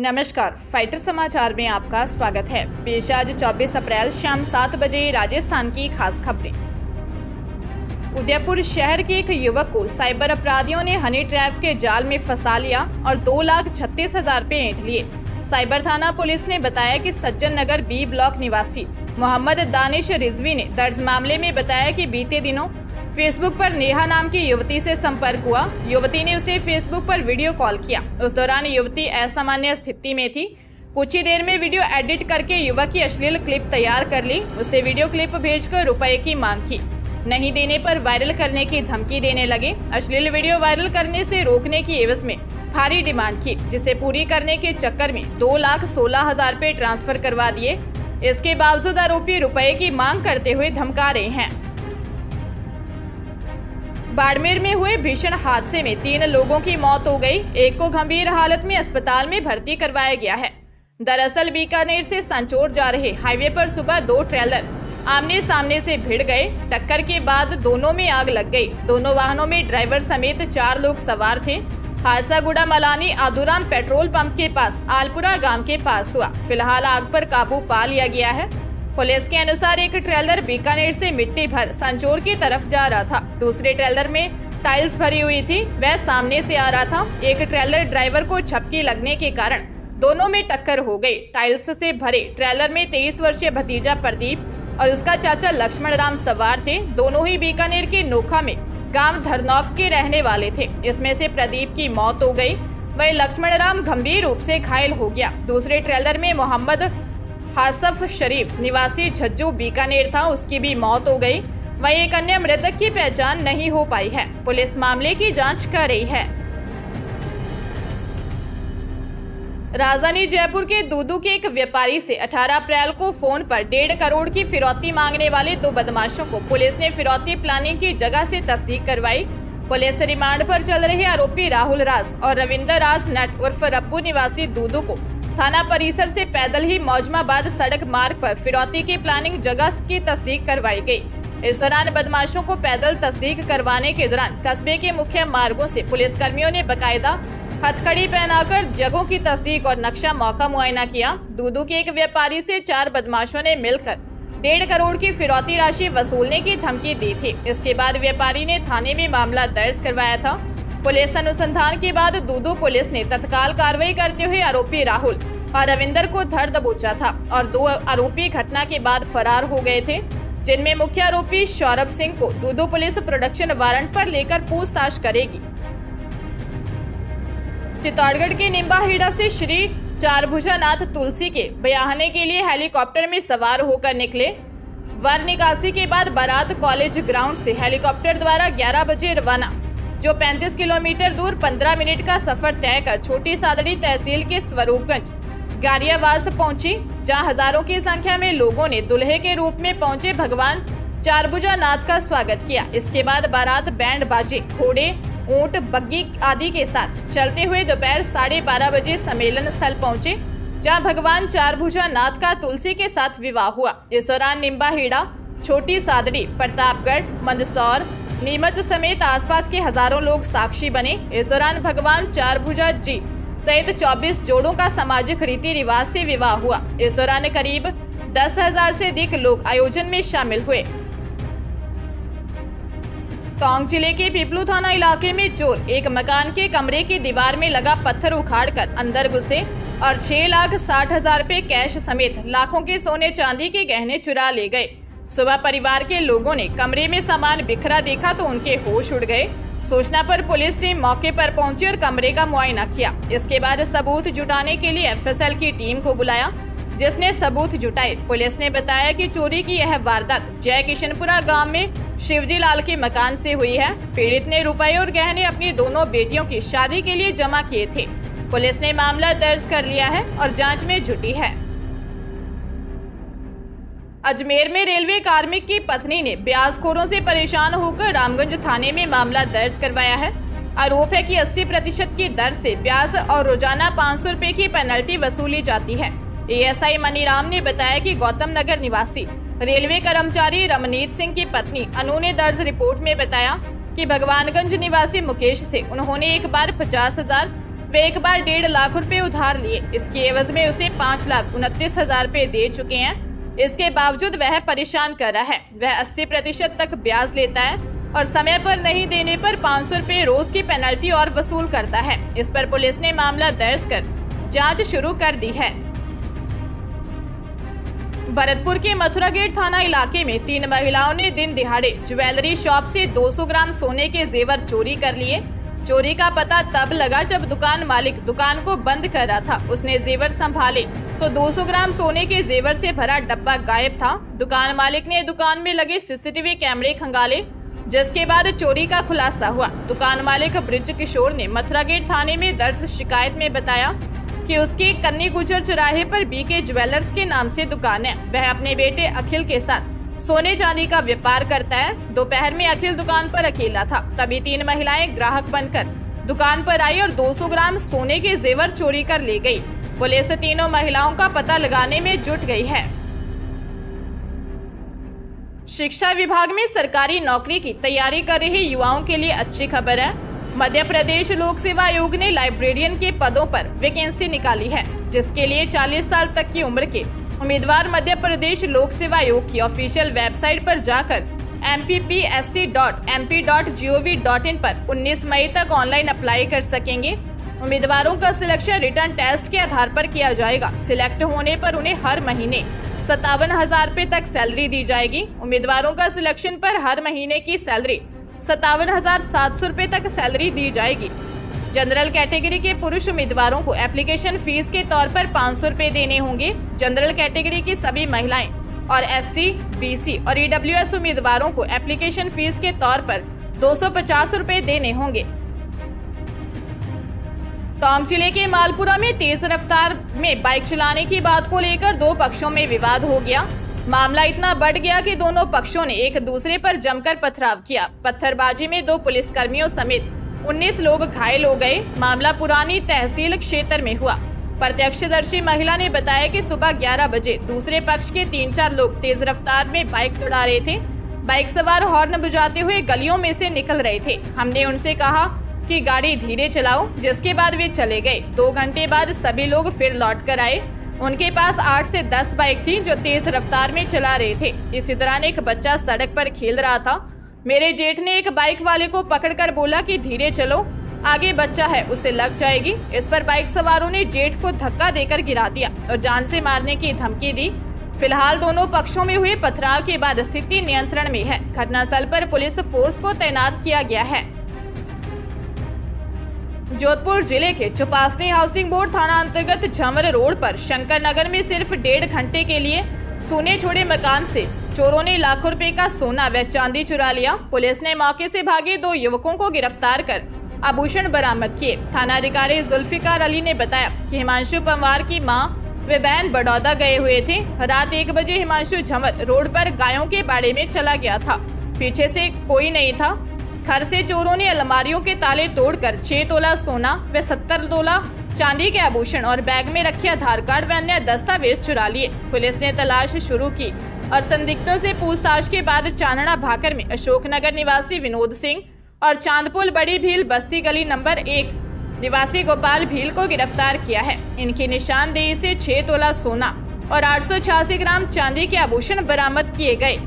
नमस्कार, फाइटर समाचार में आपका स्वागत है। पेश आज 24 अप्रैल शाम 7 बजे राजस्थान की खास खबरें। उदयपुर शहर के एक युवक को साइबर अपराधियों ने हनी ट्रैप के जाल में फंसा लिया और 2,36,000 रुपए ऐंठ लिए। साइबर थाना पुलिस ने बताया कि सज्जन नगर बी ब्लॉक निवासी मोहम्मद दानिश रिजवी ने दर्ज मामले में बताया कि बीते दिनों फेसबुक पर नेहा नाम की युवती से संपर्क हुआ। युवती ने उसे फेसबुक पर वीडियो कॉल किया। उस दौरान युवती असामान्य स्थिति में थी। कुछ ही देर में वीडियो एडिट करके युवक की अश्लील क्लिप तैयार कर ली। उसे वीडियो क्लिप भेजकर रुपए की मांग की। नहीं देने पर वायरल करने की धमकी देने लगे। अश्लील वीडियो वायरल करने से रोकने की एवज में भारी डिमांड की, जिसे पूरी करने के चक्कर में 2,16,000 रुपए ट्रांसफर करवा दिए। इसके बावजूद आरोपी रुपए की मांग करते हुए धमका रहे हैं। बाड़मेर में हुए भीषण हादसे में 3 लोगों की मौत हो गई। एक को गंभीर हालत में अस्पताल में भर्ती करवाया गया है। दरअसल बीकानेर से सांचौर जा रहे हाईवे पर सुबह 2 ट्रेलर आमने सामने से भिड़ गए। टक्कर के बाद दोनों में आग लग गई। दोनों वाहनों में ड्राइवर समेत 4 लोग सवार थे। हादसा गुड़ा मलानी आदुराम पेट्रोल पंप के पास आलपुरा गांव के पास हुआ। फिलहाल आग पर काबू पा लिया गया है। पुलिस के अनुसार एक ट्रेलर बीकानेर से मिट्टी भर सांचौर की तरफ जा रहा था। दूसरे ट्रेलर में टाइल्स भरी हुई थी, वह सामने से आ रहा था। एक ट्रेलर ड्राइवर को झपकी लगने के कारण दोनों में टक्कर हो गई। टाइल्स से भरे ट्रेलर में 23 वर्षीय भतीजा प्रदीप और उसका चाचा लक्ष्मण राम सवार थे। दोनों ही बीकानेर के नोखा में गांव धरनौक के रहने वाले थे। इसमें से प्रदीप की मौत हो गई, वही लक्ष्मण राम गंभीर रूप से घायल हो गया। दूसरे ट्रेलर में मोहम्मद हासफ शरीफ निवासी झज्जू बीकानेर था, उसकी भी मौत हो गई। वहीं एक अन्य मृतक की पहचान नहीं हो पाई है। पुलिस मामले की जांच कर रही है। राजधानी जयपुर के दूदू के एक व्यापारी से 18 अप्रैल को फोन पर 1.5 करोड़ की फिरौती मांगने वाले 2 बदमाशों को पुलिस ने फिरौती प्लानिंग की जगह से तस्दीक करवाई। पुलिस रिमांड पर चल रहे आरोपी राहुल राज और रविंदर राज नट उर्फ रब्बू निवासी दूदू को थाना परिसर से पैदल ही मौजमाबाद सड़क मार्ग पर फिरौती की प्लानिंग जगह की तस्दीक करवाई गई। इस दौरान बदमाशों को पैदल तस्दीक करवाने के दौरान कस्बे के मुख्य मार्गों से पुलिस कर्मियों ने बकायदा हथकड़ी पहनाकर जगहों की तस्दीक और नक्शा मौका मुआयना किया। दूदू के एक व्यापारी से 4 बदमाशों ने मिलकर 1.5 करोड़ की फिरौती राशि वसूलने की धमकी दी थी। इसके बाद व्यापारी ने थाने में मामला दर्ज करवाया था। पुलिस अनुसंधान के बाद दूदू पुलिस ने तत्काल कार्रवाई करते हुए आरोपी राहुल और रविंदर को धर दबोचा था और 2 आरोपी घटना के बाद फरार हो गए थे, जिनमें मुख्य आरोपी सौरभ सिंह को दूदू पुलिस प्रोडक्शन वारंट पर लेकर पूछताछ करेगी। चित्तौड़गढ़ के निम्बाहेड़ा से श्री चारभुजानाथ तुलसी के बयाहने के लिए हेलीकॉप्टर में सवार होकर निकले। वर निकासी के बाद बारात कॉलेज ग्राउंड से हेलीकॉप्टर द्वारा 11 बजे रवाना, जो 35 किलोमीटर दूर 15 मिनट का सफर तय कर छोटी सादड़ी तहसील के स्वरूपगंज गारियावास पहुंची, जहां हजारों की संख्या में लोगों ने दूल्हे के रूप में पहुंचे भगवान चारभुजानाथ का स्वागत किया। इसके बाद बारात बैंड बाजे, घोड़े, ऊंट, बग्गी आदि के साथ चलते हुए दोपहर 12:30 बजे सम्मेलन स्थल पहुंचे, जहां भगवान चारभुजानाथ का तुलसी के साथ विवाह हुआ। इस दौरान निम्बाहेड़ा, छोटी सादड़ी, प्रतापगढ़, मंदसौर, नीमच समेत आसपास के हजारों लोग साक्षी बने। इस दौरान भगवान चारभुजा जी सहित 24 जोड़ों का सामाजिक रीति रिवाज से विवाह हुआ। इस दौरान करीब 10,000 से अधिक लोग आयोजन में शामिल हुए। टोंक जिले के पीपलू थाना इलाके में चोर एक मकान के कमरे की दीवार में लगा पत्थर उखाड़कर अंदर घुसे और 6,60,000 रुपए कैश समेत लाखों के सोने चांदी के गहने चुरा ले गए। सुबह परिवार के लोगों ने कमरे में सामान बिखरा देखा तो उनके होश उड़ गए। सूचना पर पुलिस टीम मौके पर पहुंची और कमरे का मुआयना किया। इसके बाद सबूत जुटाने के लिए एफएसएल की टीम को बुलाया, जिसने सबूत जुटाए। पुलिस ने बताया कि चोरी की यह वारदात जय किशनपुरा गांव में शिवजी लाल के मकान से हुई है। पीड़ित ने रुपए और गहने अपनी दोनों बेटियों की शादी के लिए जमा किए थे। पुलिस ने मामला दर्ज कर लिया है और जांच में जुटी है। अजमेर में रेलवे कार्मिक की पत्नी ने ब्याजखोरों से परेशान होकर रामगंज थाने में मामला दर्ज करवाया है। आरोप है कि 80% की दर से ब्याज और रोजाना 500 रुपए की पेनल्टी वसूली जाती है। एएसआई मनीराम ने बताया कि गौतम नगर निवासी रेलवे कर्मचारी रमनीत सिंह की पत्नी अनु ने दर्ज रिपोर्ट में बताया कि भगवानगंज निवासी मुकेश से उन्होंने एक बार 50,000 वे एक बार 1.5 लाख रुपए उधार लिए। इसके एवज में उसे 5,29,000 रुपए दे चुके हैं। इसके बावजूद वह परेशान कर रहा है। वह 80% तक ब्याज लेता है और समय पर नहीं देने पर 500 रुपए रोज की पेनल्टी और वसूल करता है। इस पर पुलिस ने मामला दर्ज कर जांच शुरू कर दी है। भरतपुर के मथुरा गेट थाना इलाके में 3 महिलाओं ने दिन दिहाड़े ज्वेलरी शॉप से 200 ग्राम सोने के जेवर चोरी कर लिए। चोरी का पता तब लगा जब दुकान मालिक दुकान को बंद कर रहा था। उसने जेवर संभाले तो 200 ग्राम सोने के जेवर से भरा डब्बा गायब था। दुकान मालिक ने दुकान में लगे सीसीटीवी कैमरे खंगाले, जिसके बाद चोरी का खुलासा हुआ। दुकान मालिक ब्रिज किशोर ने मथुरा गेट थाने में दर्ज शिकायत में बताया कि उसके कन्नी गुजर चौराहे पर बीके ज्वेलर्स के नाम से दुकान है। वह अपने बेटे अखिल के साथ सोने चांदी का व्यापार करता है। दोपहर में अखिल दुकान पर अकेला था, तभी 3 महिलाएं ग्राहक बनकर दुकान पर आई और 200 ग्राम सोने के जेवर चोरी कर ले गई। पुलिस तीनों महिलाओं का पता लगाने में जुट गई है। शिक्षा विभाग में सरकारी नौकरी की तैयारी कर रहे युवाओं के लिए अच्छी खबर है। मध्य प्रदेश लोक सेवा आयोग ने लाइब्रेरियन के पदों पर वैकेंसी निकाली है, जिसके लिए 40 साल तक की उम्र के उम्मीदवार मध्य प्रदेश लोक सेवा आयोग की ऑफिशियल वेबसाइट पर जाकर mppsc.mp.gov.in पर 19 मई तक ऑनलाइन अप्लाई कर सकेंगे। उम्मीदवारों का सिलेक्शन रिटर्न टेस्ट के आधार पर किया जाएगा। सिलेक्ट होने पर उन्हें हर महीने 57,000 रुपए तक सैलरी दी जाएगी। उम्मीदवारों का सिलेक्शन पर हर महीने की सैलरी 57,700 रुपए तक सैलरी दी जाएगी। जनरल कैटेगरी के पुरुष उम्मीदवारों को एप्लीकेशन फीस के तौर पर 500 रुपए देने होंगे। जनरल कैटेगरी की सभी महिलाएं और SC, BC और EWS उम्मीदवारों को एप्लीकेशन फीस के तौर पर 250 रुपए देने होंगे। टोंक जिले के मालपुरा में तेज रफ्तार में बाइक चलाने की बात को लेकर 2 पक्षों में विवाद हो गया। मामला इतना बढ़ गया कि दोनों पक्षों ने एक दूसरे पर जमकर पथराव किया। पत्थरबाजी में 2 पुलिसकर्मियों समेत 19 लोग घायल हो गए। मामला पुरानी तहसील क्षेत्र में हुआ। प्रत्यक्षदर्शी महिला ने बताया कि सुबह 11 बजे दूसरे पक्ष के 3-4 लोग तेज रफ्तार में बाइक दौड़ा रहे थे। बाइक सवार हॉर्न बजाते हुए गलियों में से निकल रहे थे। हमने उनसे कहा कि गाड़ी धीरे चलाओ, जिसके बाद वे चले गए। 2 घंटे बाद सभी लोग फिर लौट कर आए। उनके पास 8 से 10 बाइक थी जो तेज रफ्तार में चला रहे थे। इसी दौरान एक बच्चा सड़क पर खेल रहा था। मेरे जेठ ने एक बाइक वाले को पकड़कर बोला कि धीरे चलो, आगे बच्चा है, उसे लग जाएगी। इस पर बाइक सवारों ने जेठ को धक्का देकर गिरा दिया और जान से मारने की धमकी दी। फिलहाल दोनों पक्षों में हुए पथराव के बाद स्थिति नियंत्रण में है। घटनास्थल पर पुलिस फोर्स को तैनात किया गया है। जोधपुर जिले के चौपासनी हाउसिंग बोर्ड थाना अंतर्गत झंवर रोड पर शंकर नगर में सिर्फ 1.5 घंटे के लिए सोने छोड़े मकान से चोरों ने लाखों रुपए का सोना व चांदी चुरा लिया। पुलिस ने मौके से भागे 2 युवकों को गिरफ्तार कर आभूषण बरामद किए। थानाधिकारी जुल्फिकार अली ने बताया कि हिमांशु पंवार की मां व बहन बड़ौदा गए हुए थे। रात 1 बजे हिमांशु झंवर रोड पर गायों के बाड़े में चला गया था। पीछे से कोई नहीं था। घर से चोरों ने अलमारियों के ताले तोड़कर 6 तोला सोना व 70 तोला चांदी के आभूषण और बैग में रखे आधार कार्ड व अन्य दस्तावेज चुरा लिए। पुलिस ने तलाश शुरू की और संदिग्धों से पूछताछ के बाद चांदना भाकर में अशोकनगर निवासी विनोद सिंह और चांदपुल बड़ी भील बस्ती गली नंबर 1 निवासी गोपाल भील को गिरफ्तार किया है। इनकी निशानदेही से 6 तोला सोना और 886 ग्राम चांदी के आभूषण बरामद किए गए।